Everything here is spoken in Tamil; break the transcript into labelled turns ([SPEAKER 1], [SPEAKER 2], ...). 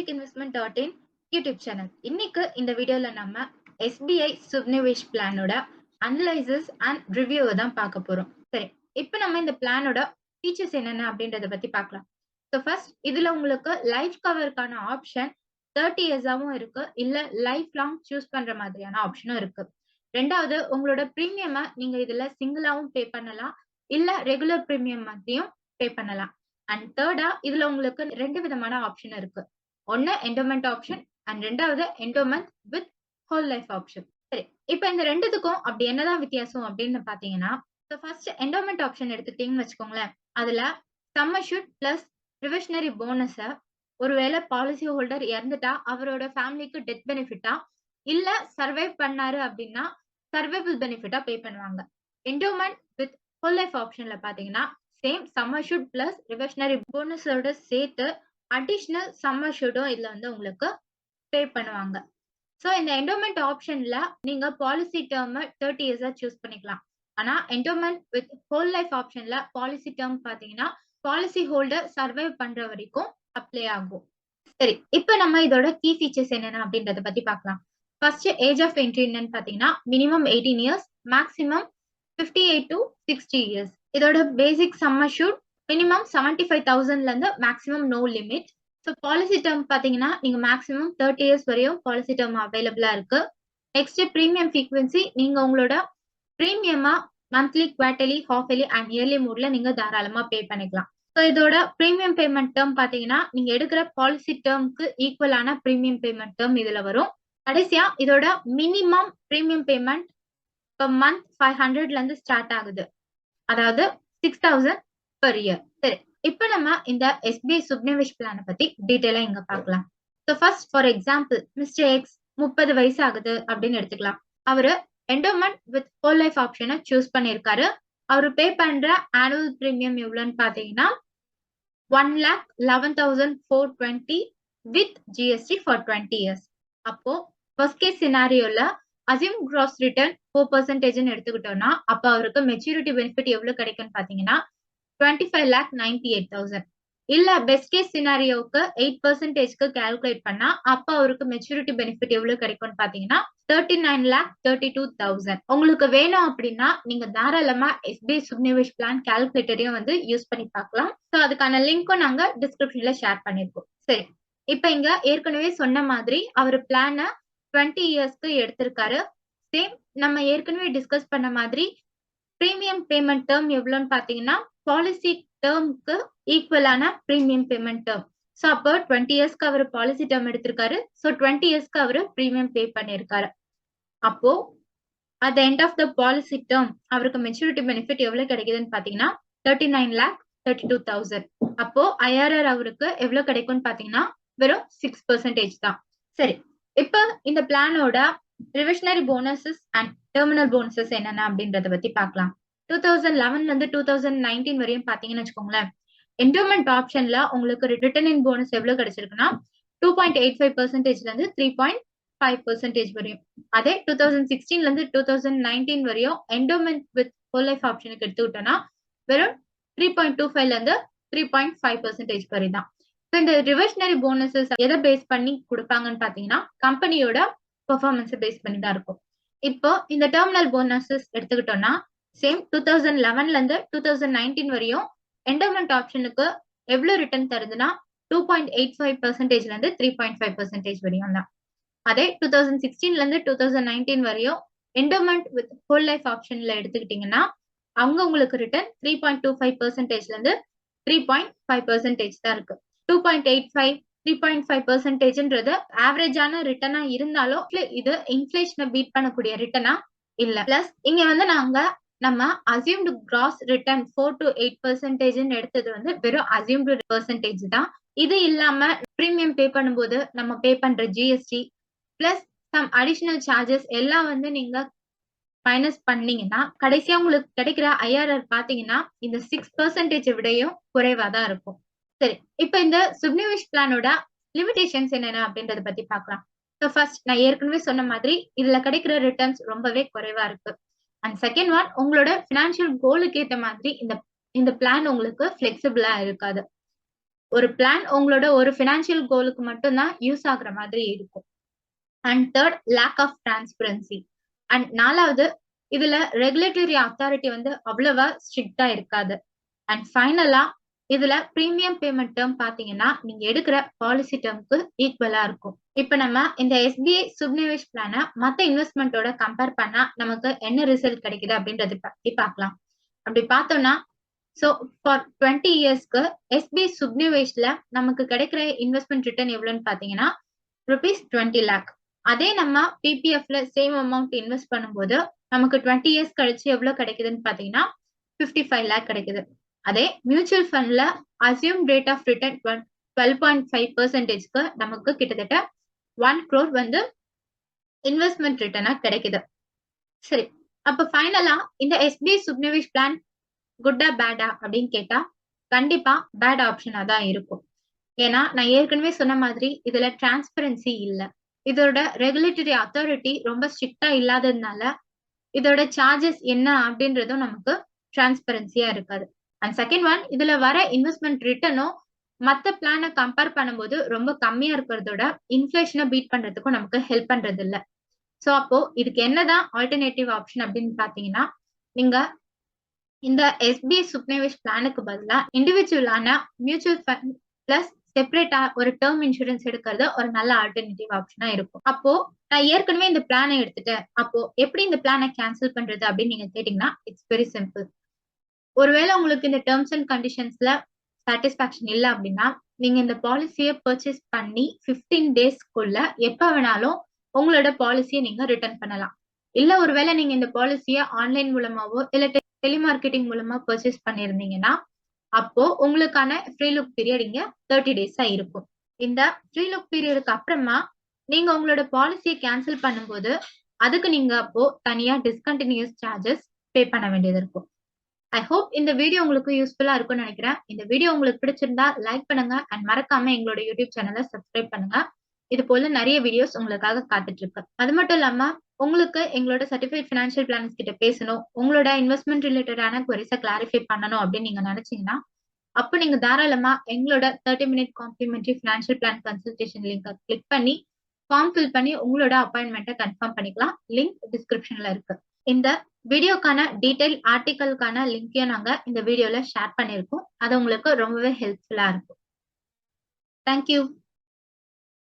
[SPEAKER 1] basicinvestment.in YouTube channel. இன்னைக்கு இந்த வீடியோல நம்ம SBI Shubh Nivesh பிளானோட அனலைசிஸ் அண்ட் ரிவ்யூவை தான் பார்க்க போறோம். சரி, இப்போ நம்ம இந்த பிளானோட ஃபீச்சர்ஸ் என்னென்ன அப்படின்றத பத்தி பார்க்கலாம். ஸோ ஃபர்ஸ்ட் இதுல உங்களுக்கு லைஃப் கவருக்கான ஆப்ஷன் 30 இயர்ஸாவும் இருக்கு, இல்ல லைஃப் லாங் சூஸ் பண்ற மாதிரியான ஆப்ஷனும் இருக்கு. ரெண்டாவது, உங்களோட பிரீமியமை நீங்க இதுல சிங்கிளாவும் பே பண்ணலாம், இல்ல ரெகுலர் பிரீமியம் மாதிரியும் பே பண்ணலாம். அண்ட் தேர்டா இதுல உங்களுக்கு ரெண்டு விதமான ஆப்ஷன் இருக்கு. ஒன்னு என்டோமெண்ட் ஆப்ஷன் அண்ட் ரெண்டாவது endowment with whole life option. சரி, இப்போ இந்த ரெண்டுத்துக்கும் அப்படி என்னதான் வித்தியாசம் அப்படின்னு பாத்தீங்கன்னா, ஃபர்ஸ்ட் என்டோமெண்ட் ஆப்ஷன் எடுத்துக்கிட்டீங்கன்னு வச்சுக்கோங்களேன். அதுல சம் அஷ்யூர்ட் பிளஸ் ரிவிஷனரி போனஸ ஒருவேளை பாலிசி ஹோல்டர் இறந்துட்டா அவரோட ஃபேமிலிக்கு டெத் பெனிஃபிட்டா, இல்ல சர்வைவ் பண்ணாரு அப்படின்னா சர்வைவல் பெனிஃபிட்டா பே பண்ணுவாங்க. என்டோமெண்ட் வித் ஹோல் லைஃப் ஆப்ஷன்ல பாத்தீங்கன்னா same sum assured plus revisionary போனஸோட சேர்த்து அடிஷனல் சம் அஷ்யூர்டும் இதுல வந்து உங்களுக்கு பே பண்ணுவாங்க. சோ இந்த என்டோமெண்ட் ஆப்ஷன்ல நீங்க பாலிசி டேர்ம் 30 இயர்ஸா சூஸ் பண்ணிக்கலாம். ஆனா என்டோமெண்ட் வித் ஹோல் லைஃப் ஆப்ஷன்ல பாலிசி டேர்ம் பாத்தீங்கன்னா பாலிசி ஹோல்டர் சர்வைவ் பண்ற வரைக்கும் அப்ளை ஆகும். சரி, இப்போ நம்ம இதோட கீ ஃபீச்சர்ஸ் என்னென்ன அப்படின்றத பத்தி பார்க்கலாம். ஃபர்ஸ்ட் ஏஜ் ஆஃப் என்ட்ரி என்னன்னு பாத்தீங்கன்னா minimum 18 years, maximum 58 to 60 years. இதோட பேசிக் சம் அஷ்யூர்ட் மினிமம் 75,000ல இருந்து maximum no limit. So policy term பாத்தீங்கன்னா நீங்க மேக்ஸிமம் 30 இயர்ஸ் வரையும் பாலிசி டேர்ம் அவைலபிளா இருக்கு. நெக்ஸ்ட் பிரீமியம் ஃப்ரீக்வன்சி, நீங்க உங்களோட பிரீமியமா monthly, quarterly, half yearly and yearly மூட்ல நீங்க தாராளமா பே பண்ணிக்கலாம். ஸோ இதோட பிரீமியம் பேமெண்ட் டேர்ம் பாத்தீங்கன்னா நீங்க எடுக்கிற பாலிசி டேர்ம்க்கு ஈக்குவலான பிரீமியம் பேமெண்ட் டேர்ம் இதுல வரும். கடைசியா இதோட minimum premium payment per month 500ல இருந்து ஸ்டார்ட் ஆகுது, அதாவது 6,000 per year. சரி, இப்போ நம்ம இந்த SBI Shubh Nivesh பிளானை பத்தி டீடைலா இங்க பார்க்கலாம். So first for example mister X 30 வயசு ஆகுது அப்படின்னு எடுத்துக்கலாம். அவரு என்டோமெண்ட் வித் ஹோல் லைஃப் ஆப்ஷனை சூஸ் பண்ணிருக்காரு. அவரு பே பண்ற ஆனுவல் பிரீமியம் எவ்வளவுன்னு பாத்தீங்கன்னா 1,11,420 வித் ஜிஎஸ்டி ஃபார் 20 இயர்ஸ். அப்போ ஃபர்ஸ்ட் கேஸ் சினாரியோல அசியூம் கிராஸ் ரிட்டர்ன் 4% எடுத்துக்கிட்டோம்னா அப்ப அவருக்கு மெச்சூரிட்டி பெனிஃபிட் எவ்வளவு கிடைக்கும்னு பாத்தீங்கன்னா 25,98,000. இல்ல பெஸ்ட் கேஸ் சினாரியோவுக்கு 8%க்கு கால்குலேட் பண்ணா அப்ப அவருக்கு மெச்சூரிட்டி பெனிஃபிட் எவ்வளவு கிடைக்கும்னு பாத்தீங்கன்னா 39,32,000. உங்களுக்கு வேணும் அப்படின்னா நீங்க தாராளமா SBI Shubh Nivesh பிளான் கால்குலேட்டரையும் வந்து யூஸ் பண்ணி பார்க்கலாம். ஸோ அதுக்கான லிங்க்கும் நாங்க டிஸ்கிரிப்ஷன்ல ஷேர் பண்ணிருக்கோம். சரி, இப்ப இங்க ஏற்கனவே சொன்ன மாதிரி அவர் பிளான 20 இயர்ஸ்க்கு எடுத்திருக்காரு. சேம் நம்ம ஏற்கனவே டிஸ்கஸ் பண்ண மாதிரி பிரீமியம் பேமெண்ட் டேர்ம் எவ்வளவுன்னு பாத்தீங்கன்னா பாலிசி டேர்ம்க்கு ஈக்குவலான பிரீமியம் பேமெண்ட் டேர்ம். ஸோ அப்போ 20 இயர்ஸ்க்கு அவர் பாலிசி டேர்ம் எடுத்திருக்காரு. ஸோ 20 இயர்ஸ்க்கு அவர் பிரீமியம் பே பண்ணிருக்காரு. அப்போ at end of the policy term அவருக்கு மெச்சூரிட்டி பெனிஃபிட் எவ்வளவு கிடைக்குதுன்னு பாத்தீங்கன்னா 39,32,000. அப்போ IRR அவருக்கு எவ்வளவு கிடைக்கும்னு பாத்தீங்கன்னா வெறும் 6% தான். சரி, இப்போ இந்த பிளானோட revisionary bonuses and terminal bonuses என்னென்ன அப்படின்றத பத்தி பார்க்கலாம். 2011ல இருந்து 2019 வரையும் பாத்தீங்கன்னு வச்சுக்கோங்களேன், என்டோமெண்ட் ஆப்ஷன்ல உங்களுக்கு ரிட்டர்ன் இன் போனஸ் எவ்வளவு கிடைச்சிருக்குன்னா 2.85%ல இருந்து 3.5% வரையும். அதே 2016ல இருந்து 2019 வரையும் என்டோமெண்ட் வித் ஹோல் லைஃப் ஆப்ஷனுக்கு எடுத்துக்கிட்டோம்னா வெறும் 3.25ல இருந்து 3.5% வரை தான். இந்த ரிவர்ஷனரி போனஸஸ் எதை பேஸ் பண்ணி கொடுப்பாங்கன்னு பாத்தீங்கன்னா கம்பெனியோட பெர்ஃபார்மன்ஸ் பேஸ் பண்ணி தான் இருக்கும். இப்போ இந்த டெர்மினல் போனஸஸ் எடுத்துக்கிட்டோம்னா சேம் 2011ல இருந்து 2019 வரையும் என்டோமெண்ட் ஆப்ஷனுக்கு எவ்வளவு ரிட்டர்ன் தருதுன்னா 2.85%ல இருந்து 3.5% வரையும் தான். அதே 2016ல இருந்து 2019 வரையும் என்டோமெண்ட் வித் ஹோல் லைஃப் ஆப்ஷன்ல எடுத்துக்கிட்டீங்கன்னா அவங்க உங்களுக்கு ரிட்டர்ன் 3.25%ல இருந்து 3.5% தான் இருக்கு. 2.85 3.5%ன்றது ஆவரேஜான ரிட்டர்னா இருந்தாலும் இது இன்ஃபிளேஷனை பீட் பண்ணக்கூடிய ரிட்டர்னா இல்ல. பிளஸ் இங்க வந்து நம்ம அசியூம்டு கிராஸ் ரிட்டர்ன் 4 to 8% எடுத்தது வந்து வெறும் அசியூம்டு பெர்சன்டேஜ் தான். இது இல்லாம பிரீமியம் பே பண்ணும்போது நம்ம பே பண்ற GST plus some additional charges எல்லாம் வந்து நீங்க மைனஸ் பண்ணீங்கன்னா கடைசியா உங்களுக்கு கிடைக்கிற IRR பாத்தீங்கன்னா இந்த 6% விடையும் குறைவா தான் இருக்கும். சரி, இப்ப இந்த Shubh Nivesh பிளானோட லிமிடேஷன்ஸ் என்னென்ன அப்படின்றத பத்தி பார்க்கலாம். ஸோ ஃபர்ஸ்ட் நான் ஏற்கனவே சொன்ன மாதிரி இதுல கிடைக்கிற ரிட்டர்ன்ஸ் ரொம்பவே குறைவா இருக்கு. அண்ட் செகண்ட் ஒன், உங்களோட பினான்சியல் கோலுக்கு ஏற்ற மாதிரி இந்த பிளான் உங்களுக்கு பிளெக்சிபிளா இருக்காது. ஒரு பிளான் உங்களோட ஒரு ஃபினான்ஷியல் கோலுக்கு மட்டும் தான் யூஸ் ஆகுற மாதிரி இருக்கும். And third, lack of transparency. And 4வது, இதுல ரெகுலேட்டரி அத்தாரிட்டி வந்து அவ்வளவா ஸ்ட்ரிக்ட்டா இருக்காது. அண்ட் ஃபைனலா, இதுல பிரீமியம் பேமெண்ட் டேர்ம் பாத்தீங்கன்னா, நீங்க எடுக்கிற பாலிசி டேர்ம்க்கு ஈக்குவலா இருக்கும். இப்ப நம்ம இந்த SBI சுப்நிவேஷ் பிளான மத்த இன்வெஸ்ட்மென்ட்டோட கம்பேர் பண்ணா நமக்கு என்ன ரிசல்ட் கிடைக்குது அப்படின்றத பத்தி பார்க்கலாம். அப்படி பார்த்தோம்னா, சோ ஃபார் 20 இயர்ஸ்க்கு SBI சுப்நிவேஷ்ல நமக்கு கிடைக்கிற இன்வெஸ்ட்மென்ட் ரிட்டர்ன் எவ்வளவுன்னு பாத்தீங்கன்னா rupees 20 lakh. அதே நம்ம பிபிஎஃப்ல சேம் அமௌண்ட் இன்வெஸ்ட் பண்ணும்போது நமக்கு 20 இயர்ஸ் கழிச்சு எவ்வளவு கிடைக்குதுன்னு பாத்தீங்கன்னா 55 lakh கிடைக்குது. அதே மியூச்சுவல் ஃபண்ட்ல அசியூம் ரேட் ஆஃப் ரிட்டர்ன் 12.5%க்கு நமக்கு கிட்டத்தட்ட 1 crore வந்து இன்வெஸ்ட்மெண்ட் ரிட்டர்னா கிடைக்குது. சரி, அப்ப ஃபைனலா இந்த SBI சுப்நிவேஷ் பிளான் குட்டா பேடா அப்படின்னு கேட்டா கண்டிப்பா பேட் ஆப்ஷனா தான் இருக்கும். ஏன்னா நான் ஏற்கனவே சொன்ன மாதிரி இதுல டிரான்ஸ்பரன்சி இல்ல. இதோட ரெகுலேட்டரி அத்தாரிட்டி ரொம்ப ஸ்ட்ரிக்ட்டா இல்லாததுனால இதோட சார்ஜஸ் என்ன அப்படின்றதும் நமக்கு டிரான்ஸ்பரன்சியா இருக்காது. அண்ட் செகண்ட் ஒன், இதுல வர இன்வெஸ்ட்மெண்ட் ரிட்டர்னும் மத்த பிளான கம்பேர் பண்ணும்போது ரொம்ப கம்மியா இருக்கிறதோட இன்ஃபிளேஷனை பீட் பண்றதுக்கும் நமக்கு ஹெல்ப் பண்றது இல்ல. சோ அப்போ இதுக்கு என்னதான் ஆல்டர்னேட்டிவ் ஆப்ஷன் அப்படின்னு பாத்தீங்கன்னா, நீங்க இந்த SBI சுப்நிவேஷ் பிளானுக்கு பதிலா இண்டிவிஜுவலான மியூச்சுவல் ஃபண்ட் பிளஸ் செப்பரேட்டா ஒரு டேர்ம் இன்சூரன்ஸ் எடுக்கிறது ஒரு நல்ல ஆல்டர்னேட்டிவ் ஆப்ஷனா இருக்கும். அப்போ நான் ஏற்கனவே இந்த பிளானை எடுத்துட்டேன். அப்போ எப்படி இந்த பிளானை கேன்சல் பண்றது அப்படின்னு நீங்க கேட்டீங்கன்னா, இட்ஸ் வெரி சிம்பிள். ஒருவேளை உங்களுக்கு இந்த டேர்ம்ஸ் அண்ட் கண்டிஷன்ஸ்ல சாட்டிஸ்பாக்சன் இல்ல அப்படின்னா, நீங்க இந்த பாலிசியை பர்ச்சேஸ் பண்ணி 15 டேஸ்க்குள்ள எப்ப வேணாலும் உங்களோட பாலிசியை நீங்க ரிட்டர்ன் பண்ணலாம். இல்ல ஒருவேளை நீங்க இந்த பாலிசியை ஆன்லைன் மூலமாவோ இல்ல டெலிமார்க்கெட்டிங் மூலமா பர்ச்சேஸ் பண்ணியிருந்தீங்கன்னா, அப்போ உங்களுக்கான ஃப்ரீ லுக் பீரியட் இங்க 30 டேஸா இருக்கும். இந்த ஃப்ரீ லுக் பீரியடுக்கு அப்புறமா நீங்க உங்களோட பாலிசியை கேன்சல் பண்ணும்போது, அதுக்கு நீங்க அப்போ தனியா டிஸ்கன்டினியூஸ் சார்ஜஸ் பே பண்ண வேண்டியது இருக்கும். ஐ ஹோப் இந்த வீடியோ உங்களுக்கு யூஸ்ஃபுல்லா இருக்கும்னு நினைக்கிறேன். இந்த வீடியோ உங்களுக்கு பிடிச்சிருந்தா லைக் பண்ணுங்க அண்ட் மறக்காம எங்களோட யூடியூப் சேனலை சப்ஸ்கிரைப் பண்ணுங்க. இது போல நிறைய வீடியோஸ் உங்களுக்காக காத்துட்டு இருக்கு. அது மட்டும் இல்லாம உங்களுக்கு எங்களோட சர்டிஃபைட் ஃபினான்ஷியல் பிளானர்ஸ் கிட்ட பேசணும், உங்களோட இன்வெஸ்ட்மெண்ட் ரிலேட்டடான குவரிஸை கிளாரிஃபை பண்ணணும் அப்படின்னு நீங்க நினைச்சீங்கன்னா, அப்ப நீங்க தாராளமா எங்களோட 30 minute complementary financial plan consultation லிங்கை கிளிக் பண்ணி ஃபார்ம் ஃபில் பண்ணி உங்களோட அப்பாயின்மெண்ட்டை கன்ஃபார்ம் பண்ணிக்கலாம். லிங்க் டிஸ்கிரிப்ஷன்ல இருக்கு. இந்த வீடியோக்கான டீடைல் ஆர்டிக்கலுக்கான லிங்கையும் நாங்க இந்த வீடியோல ஷேர் பண்ணியிருக்கோம். அது உங்களுக்கு ரொம்பவே ஹெல்ப்ஃபுல்லா இருக்கும். தேங்க்யூ.